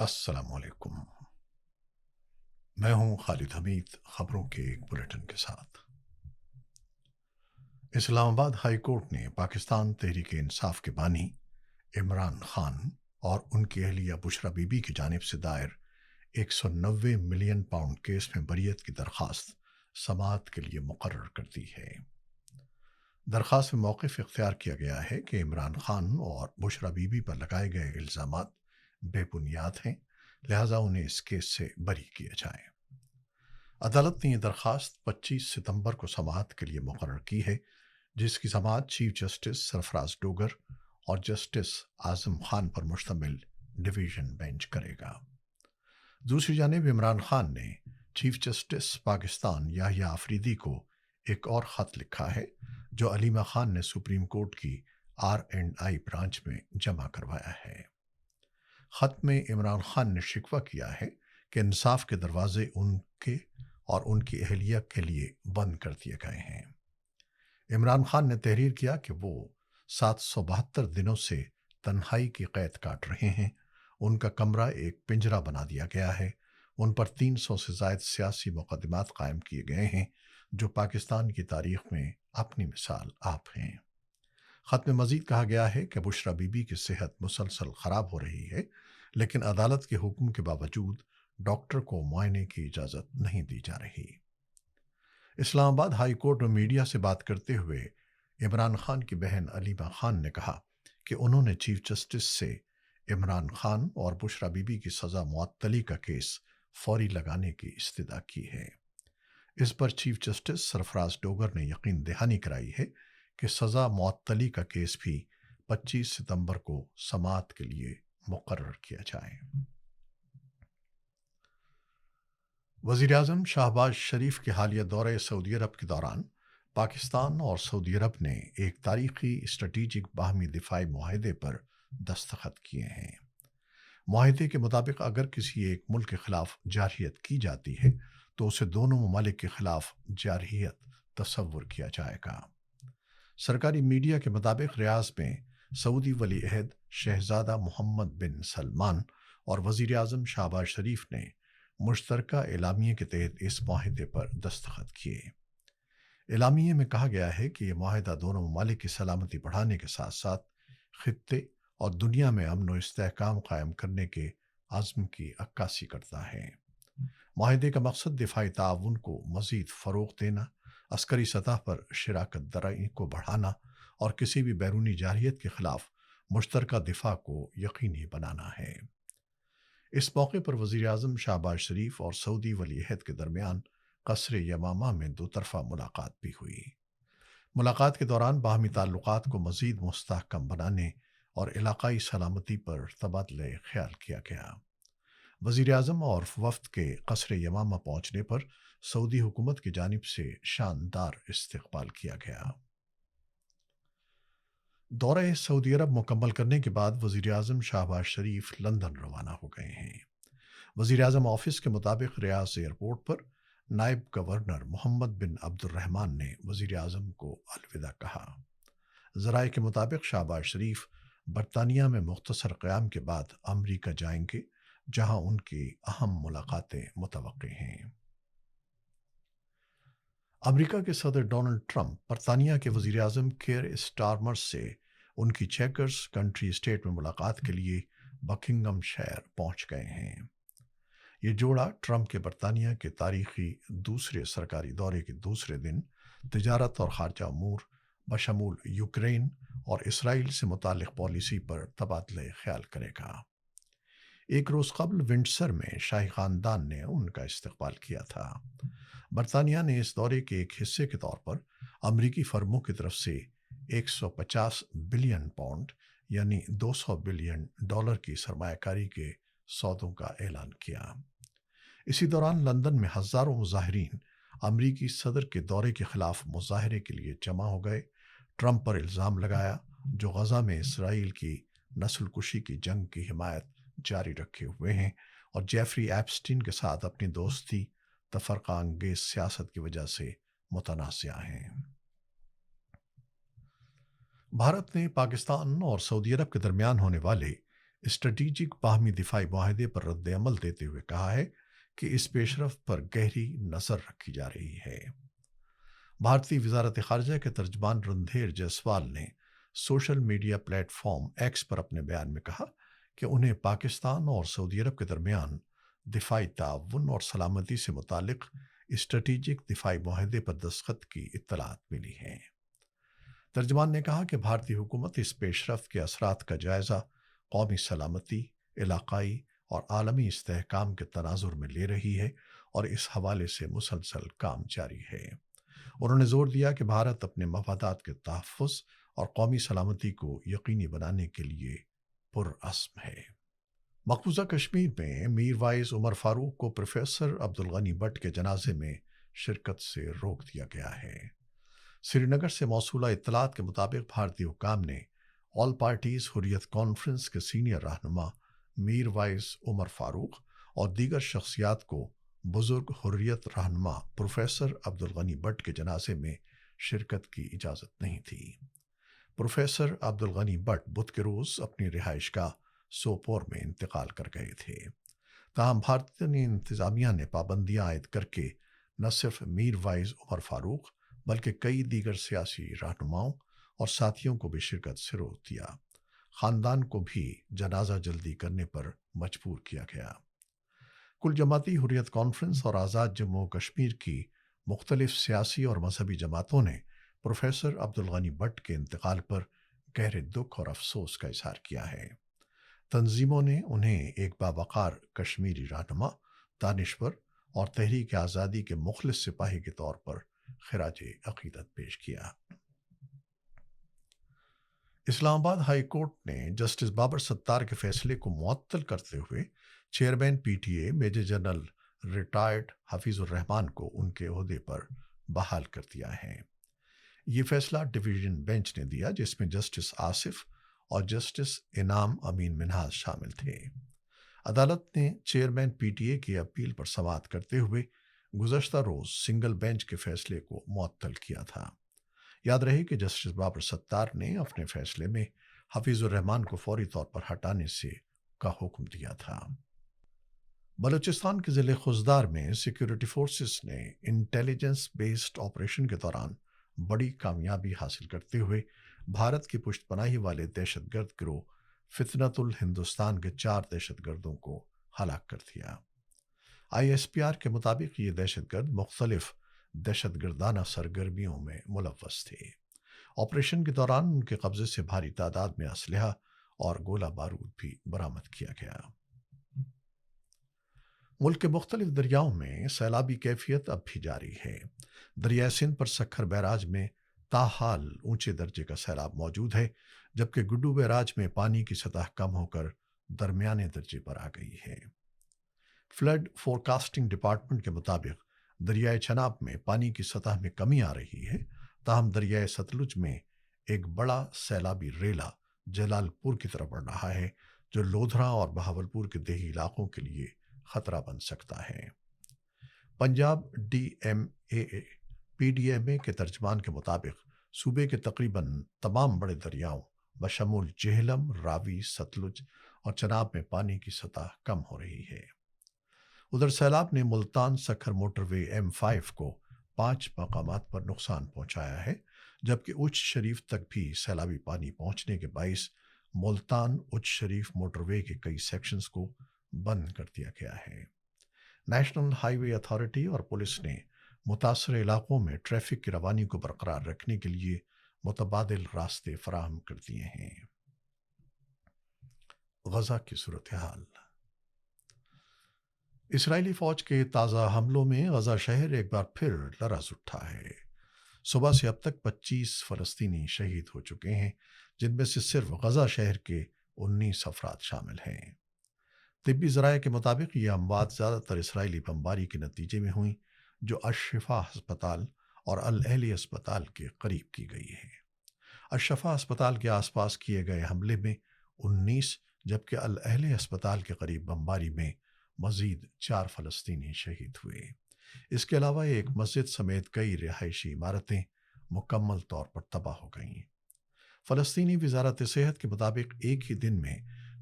السلام علیکم۔ میں ہوں خالد حمید، خبروں کے ایک بلیٹن کے ساتھ۔ اسلام آباد ہائی کورٹ نے پاکستان تحریک انصاف کے بانی عمران خان اور ان کی اہلیہ بشرا بی بی کی جانب سے دائر 190 ملین پاؤنڈ کیس میں بریت کی درخواست سماعت کے لیے مقرر کر دی ہے۔ درخواست میں موقف اختیار کیا گیا ہے کہ عمران خان اور بشرا بی بی پر لگائے گئے الزامات بے بنیاد ہیں، لہذا انہیں اس کیس سے بری کیا جائے۔ عدالت نے یہ درخواست 25 ستمبر کو سماعت کے لیے مقرر کی ہے، جس کی سماعت چیف جسٹس سرفراز ڈوگر اور جسٹس اعظم خان پر مشتمل ڈویژن بینچ کرے گا۔ دوسری جانب عمران خان نے چیف جسٹس پاکستان یاہیا آفریدی کو ایک اور خط لکھا ہے، جو علیمہ خان نے سپریم کورٹ کی R&I برانچ میں جمع کروایا ہے۔ خط میں عمران خان نے شکوہ کیا ہے کہ انصاف کے دروازے ان کے اور ان کی اہلیہ کے لیے بند کر دیے گئے ہیں۔ عمران خان نے تحریر کیا کہ وہ 772 دنوں سے تنہائی کی قید کاٹ رہے ہیں، ان کا کمرہ ایک پنجرہ بنا دیا گیا ہے، ان پر 300 سے زائد سیاسی مقدمات قائم کیے گئے ہیں جو پاکستان کی تاریخ میں اپنی مثال آپ ہیں۔ خط میں مزید کہا گیا ہے کہ بشرا بی بی کی صحت مسلسل خراب ہو رہی ہے، لیکن عدالت کے حکم کے باوجود ڈاکٹر کو معائنے کی اجازت نہیں دی جا رہی۔ اسلام آباد ہائی کورٹ میں میڈیا سے بات کرتے ہوئے عمران خان کی بہن علیمہ خان نے کہا کہ انہوں نے چیف جسٹس سے عمران خان اور بشرا بی بی کی سزا معطلی کا کیس فوری لگانے کی استدعا کی ہے۔ اس پر چیف جسٹس سرفراز ڈوگر نے یقین دہانی کرائی ہے کہ سزا معطلی کا کیس بھی 25 ستمبر کو سماعت کے لیے مقرر کیا جائے۔ وزیراعظم شہباز شریف کے حالیہ دورہ سعودی عرب کے دوران پاکستان اور سعودی عرب نے ایک تاریخی اسٹریٹجک باہمی دفاعی معاہدے پر دستخط کیے ہیں۔ معاہدے کے مطابق اگر کسی ایک ملک کے خلاف جارحیت کی جاتی ہے تو اسے دونوں ممالک کے خلاف جارحیت تصور کیا جائے گا۔ سرکاری میڈیا کے مطابق ریاض میں سعودی ولی عہد شہزادہ محمد بن سلمان اور وزیر اعظم شہباز شریف نے مشترکہ اعلامیے کے تحت اس معاہدے پر دستخط کیے۔ اعلامیے میں کہا گیا ہے کہ یہ معاہدہ دونوں ممالک کی سلامتی بڑھانے کے ساتھ ساتھ خطے اور دنیا میں امن و استحکام قائم کرنے کے عزم کی عکاسی کرتا ہے۔ معاہدے کا مقصد دفاعی تعاون کو مزید فروغ دینا، عسکری سطح پر شراکت داری کو بڑھانا اور کسی بھی بیرونی جارحیت کے خلاف مشترکہ دفاع کو یقینی بنانا ہے۔ اس موقع پر وزیر اعظم شہباز شریف اور سعودی ولی عہد کے درمیان قصر یمامہ میں دو طرفہ ملاقات بھی ہوئی۔ ملاقات کے دوران باہمی تعلقات کو مزید مستحکم بنانے اور علاقائی سلامتی پر تبادلہ خیال کیا گیا۔ وزیر اعظم اور وفد کے قصر یمامہ پہنچنے پر سعودی حکومت کی جانب سے شاندار استقبال کیا گیا۔ دورہ سعودی عرب مکمل کرنے کے بعد وزیر اعظم شہباز شریف لندن روانہ ہو گئے ہیں۔ وزیر اعظم آفس کے مطابق ریاض ایئرپورٹ پر نائب گورنر محمد بن عبد الرحمن نے وزیر اعظم کو الوداع کہا۔ ذرائع کے مطابق شہباز شریف برطانیہ میں مختصر قیام کے بعد امریکہ جائیں گے، جہاں ان کی اہم ملاقاتیں متوقع ہیں۔ امریکہ کے صدر ڈونلڈ ٹرمپ برطانیہ کے وزیر اعظم کیئر اسٹارمر سے ان کی چیکرز کنٹری اسٹیٹ میں ملاقات کے لیے بکنگم شائر پہنچ گئے ہیں۔ یہ جوڑا ٹرمپ کے برطانیہ کے تاریخی دوسرے سرکاری دورے کے دوسرے دن تجارت اور خارجہ امور بشمول یوکرین اور اسرائیل سے متعلق پالیسی پر تبادلہ خیال کرے گا۔ ایک روز قبل ونڈسر میں شاہی خاندان نے ان کا استقبال کیا تھا۔ برطانیہ نے اس دورے کے ایک حصے کے طور پر امریکی فرموں کی طرف سے 150 بلین پاؤنڈ یعنی $200 بلین کی سرمایہ کاری کے سودوں کا اعلان کیا۔ اسی دوران لندن میں ہزاروں مظاہرین امریکی صدر کے دورے کے خلاف مظاہرے کے لیے جمع ہو گئے، ٹرمپ پر الزام لگایا جو غزہ میں اسرائیل کی نسل کشی کی جنگ کی حمایت جاری رکھے ہوئے ہیں اور جیفری ایپسٹین کے ساتھ اپنی دوستی تفرقہ انگیز سیاست کی وجہ سے متنازع ہیں۔ بھارت نے پاکستان اور سعودی عرب کے درمیان ہونے والے اسٹریٹجک باہمی دفاعی معاہدے پر رد عمل دیتے ہوئے کہا ہے کہ اس پیش رفت پر گہری نظر رکھی جا رہی ہے۔ بھارتی وزارت خارجہ کے ترجمان رندھیر جیسوال نے social media platform X پر اپنے بیان میں کہا کہ انہیں پاکستان اور سعودی عرب کے درمیان دفاعی تعاون اور سلامتی سے متعلق اسٹریٹجک دفاعی معاہدے پر دستخط کی اطلاعات ملی ہیں۔ ترجمان نے کہا کہ بھارتی حکومت اس پیش رفت کے اثرات کا جائزہ قومی سلامتی، علاقائی اور عالمی استحکام کے تناظر میں لے رہی ہے اور اس حوالے سے مسلسل کام جاری ہے۔ انہوں نے زور دیا کہ بھارت اپنے مفادات کے تحفظ اور قومی سلامتی کو یقینی بنانے کے لیے پرعزم ہے۔ مقبوضہ کشمیر میں میر وائز عمر فاروق کو پروفیسر عبدالغنی بٹ کے جنازے میں شرکت سے روک دیا گیا ہے۔ سری نگر سے موصولہ اطلاعات کے مطابق بھارتی حکام نے آل پارٹیز حریت کانفرنس کے سینئر رہنما میر وائز عمر فاروق اور دیگر شخصیات کو بزرگ حریت رہنما پروفیسر عبدالغنی بٹ کے جنازے میں شرکت کی اجازت نہیں تھی۔ پروفیسر عبدالغنی بٹ بدھ کے روز اپنی رہائش گاہ سوپور میں انتقال کر گئے تھے۔ تاہم بھارتی انتظامیہ نے پابندیاں عائد کر کے نہ صرف میر وائز عمر فاروق بلکہ کئی دیگر سیاسی رہنماؤں اور ساتھیوں کو بھی شرکت سے روک دیا۔ خاندان کو بھی جنازہ جلدی کرنے پر مجبور کیا گیا۔ کل جماعتی حریت کانفرنس اور آزاد جموں و کشمیر کی مختلف سیاسی اور مذہبی جماعتوں نے پروفیسر عبدالغنی بٹ کے انتقال پر گہرے دکھ اور افسوس کا اظہار کیا ہے۔ تنظیموں نے انہیں ایک باوقار کشمیری رہنما، دانشور اور تحریک آزادی کے مخلص سپاہی کے طور پر خراج عقیدت پیش کیا۔ اسلام آباد ہائی کورٹ نے جسٹس بابر ستار کے فیصلے کو معطل کرتے ہوئے chairman P T A major general retired Hafeez ur Rehman کو ان کے عہدے پر بحال کر دیا ہے۔ یہ فیصلہ ڈویژن بینچ نے دیا جس میں جسٹس آصف اور جسٹس انعام امین منہاج شامل تھے۔ عدالت نے چیئرمین پی ٹی اے کی اپیل پر سماعت کرتے ہوئے گزشتہ روز سنگل بینچ کے فیصلے کو معطل کیا تھا۔ یاد رہے کہ جسٹس بابر ستار نے اپنے فیصلے میں حفیظ الرحمان کو فوری طور پر ہٹانے سے کا حکم دیا تھا۔ بلوچستان کے ضلع خضدار میں سیکیورٹی فورسز نے انٹیلیجنس بیسڈ آپریشن کے دوران بڑی کامیابی حاصل کرتے ہوئے بھارت کی پشت پناہی والے دہشت گرد گروہ فتنۃ الہندوستان کے 4 دہشت گردوں کو ہلاک کر دیا۔ آئی ایس پی آر کے مطابق یہ دہشت گرد مختلف دہشت گردانہ سرگرمیوں میں ملوث تھے۔ آپریشن کے دوران ان کے قبضے سے بھاری تعداد میں اسلحہ اور گولہ بارود بھی برآمد کیا گیا۔ ملک کے مختلف دریاؤں میں سیلابی کیفیت اب بھی جاری ہے۔ دریائے سندھ پر سکھر بیراج میں تاحال اونچے درجے کا سیلاب موجود ہے، جبکہ گڈو بیراج میں پانی کی سطح کم ہو کر درمیانے درجے پر آ گئی ہے۔ فلڈ فورکاسٹنگ ڈپارٹمنٹ کے مطابق دریائے چناب میں پانی کی سطح میں کمی آ رہی ہے، تاہم دریائے ستلج میں ایک بڑا سیلابی ریلا جلال پور کی طرف بڑھ رہا ہے، جو لودھرا اور بہاولپور کے دیہی علاقوں کے لیے خطرہ بن سکتا ہے۔ پنجاب ڈی ایم اے پی ڈی ایم اے کے ترجمان کے مطابق صوبے کے تقریباً تمام بڑے دریاؤں بشمول جہلم، راوی، ستلج اور چناب میں پانی کی سطح کم ہو رہی ہے۔ ادھر سیلاب نے ملتان سکھر موٹر وے M5 کو 5 مقامات پر نقصان پہنچایا ہے، جبکہ اچ شریف تک بھی سیلابی پانی پہنچنے کے باعث ملتان اچ شریف موٹر وے کے کئی سیکشنز کو بند کر دیا گیا ہے۔ نیشنل ہائی وے اتھارٹی اور پولیس نے متاثرہ علاقوں میں ٹریفک کی روانی کو برقرار رکھنے کے لیے متبادل راستے فراہم کر دیے ہیں۔ غزہ کی صورتحال۔ اسرائیلی فوج کے تازہ حملوں میں غزہ شہر ایک بار پھر لرز اٹھا ہے۔ صبح سے اب تک 25 فلسطینی شہید ہو چکے ہیں، جن میں سے صرف غزہ شہر کے 19 افراد شامل ہیں۔ طبی ذرائع کے مطابق یہ اموات زیادہ تر اسرائیلی بمباری کے نتیجے میں ہوئیں، جو الشفا ہسپتال اور الاہلی ہسپتال کے قریب کی گئی ہے۔ الشفا ہسپتال کے آس پاس کیے گئے حملے میں 19 جبکہ الاہلی ہسپتال کے قریب بمباری میں مزید 4 فلسطینی شہید ہوئے۔ اس کے علاوہ ایک مسجد سمیت کئی رہائشی عمارتیں مکمل طور پر تباہ ہو گئیں۔ فلسطینی وزارت صحت کے مطابق ایک ہی دن میں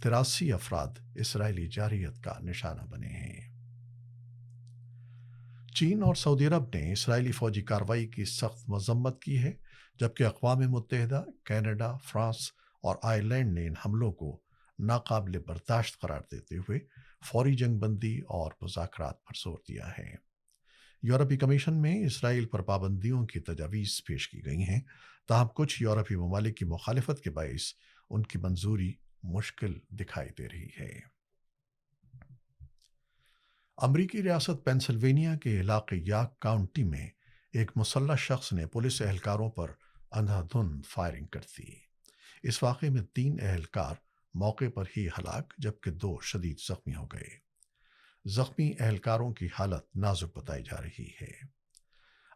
83 افراد اسرائیلی جارحیت کا نشانہ بنے ہیں۔ چین اور سعودی عرب نے اسرائیلی فوجی کارروائی کی سخت مذمت کی ہے، جبکہ اقوام متحدہ، کینیڈا، فرانس اور آئرلینڈ نے ان حملوں کو ناقابل برداشت قرار دیتے ہوئے فوری جنگ بندی اور مذاکرات پر زور دیا ہے۔ یورپی کمیشن میں اسرائیل پر پابندیوں کی تجاویز پیش کی گئی ہیں، تاہم کچھ یورپی ممالک کی مخالفت کے باعث ان کی منظوری مشکل دکھائی دے رہی ہے۔ امریکی ریاست پینسلوینیا کے علاقے یارک کاؤنٹی میں ایک مسلح شخص نے پولیس اہلکاروں پر اندھا دھند فائرنگ کر دی۔ اس واقعے میں 3 اہلکار موقع پر ہی ہلاک، جبکہ 2 شدید زخمی ہو گئے۔ زخمی اہلکاروں کی حالت نازک بتائی جا رہی ہے۔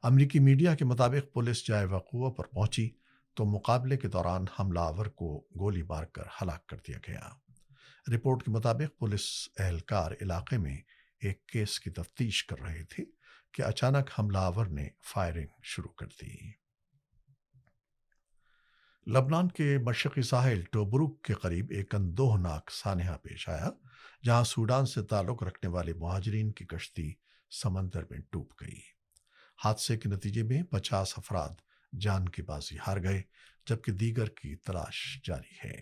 امریکی میڈیا کے مطابق پولیس جائے وقوع پر پہنچی تو مقابلے کے دوران حملہ آور کو گولی مار کر ہلاک کر دیا گیا۔ رپورٹ کے مطابق پولیس اہلکار علاقے میں ایک کیس کی تفتیش کر رہے تھے کہ اچانک حملہ آور نے فائرنگ شروع کر دی۔ لبنان کے مشرقی ساحل ٹوبروک کے قریب ایک اندوہناک سانحہ پیش آیا، جہاں سوڈان سے تعلق رکھنے والے مہاجرین کی کشتی سمندر میں ڈوب گئی۔ حادثے کے نتیجے میں 50 افراد جان کی بازی ہار گئے، جبکہ دیگر کی تلاش جاری ہے۔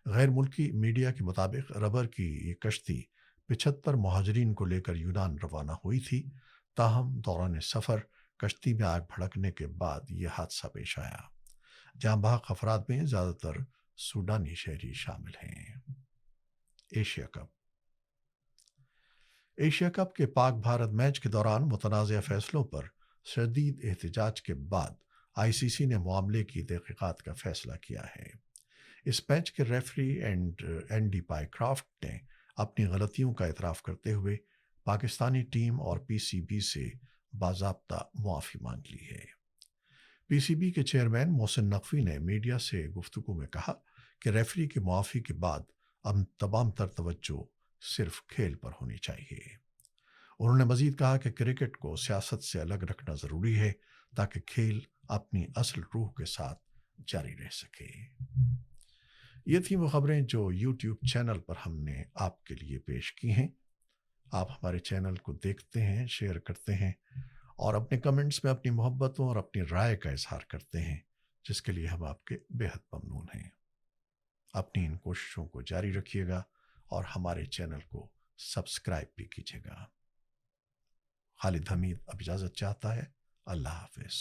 غیر ملکی میڈیا کے مطابق ربر کی یہ کشتی 75 مہاجرین کو لے کر یونان روانہ ہوئی تھی، تاہم دوران سفر کشتی میں آگ بھڑکنے کے بعد یہ حادثہ پیش آیا۔ جہاں بحق افراد میں زیادہ تر سوڈانی شہری شامل ہیں۔ ایشیا کپ ایشیا کپ کے پاک بھارت میچ کے دوران متنازع فیصلوں پر شدید احتجاج کے بعد آئی سی سی نے معاملے کی تحقیقات کا فیصلہ کیا ہے۔ اس میچ کے ریفری اینڈی پائی کرافٹ نے اپنی غلطیوں کا اعتراف کرتے ہوئے پاکستانی ٹیم اور پی سی بی سے باضابطہ معافی مانگ لی ہے۔ پی سی بی کے چیئرمین محسن نقوی نے میڈیا سے گفتگو میں کہا کہ ریفری کی معافی کے بعد اب تمام تر توجہ صرف کھیل پر ہونی چاہیے۔ انہوں نے مزید کہا کہ کرکٹ کو سیاست سے الگ رکھنا ضروری ہے تاکہ کھیل اپنی اصل روح کے ساتھ جاری رہ سکے۔ یہ تھیں وہ خبریں جو یوٹیوب چینل پر ہم نے آپ کے لیے پیش کی ہیں۔ آپ ہمارے چینل کو دیکھتے ہیں، شیئر کرتے ہیں اور اپنے کمنٹس میں اپنی محبتوں اور اپنی رائے کا اظہار کرتے ہیں، جس کے لیے ہم آپ کے بےحد ممنون ہیں۔ اپنی ان کوششوں کو جاری رکھیے گا اور ہمارے چینل کو سبسکرائب بھی کیجیے گا۔ خالد حمید اب اجازت چاہتا ہے۔ اللہ حافظ۔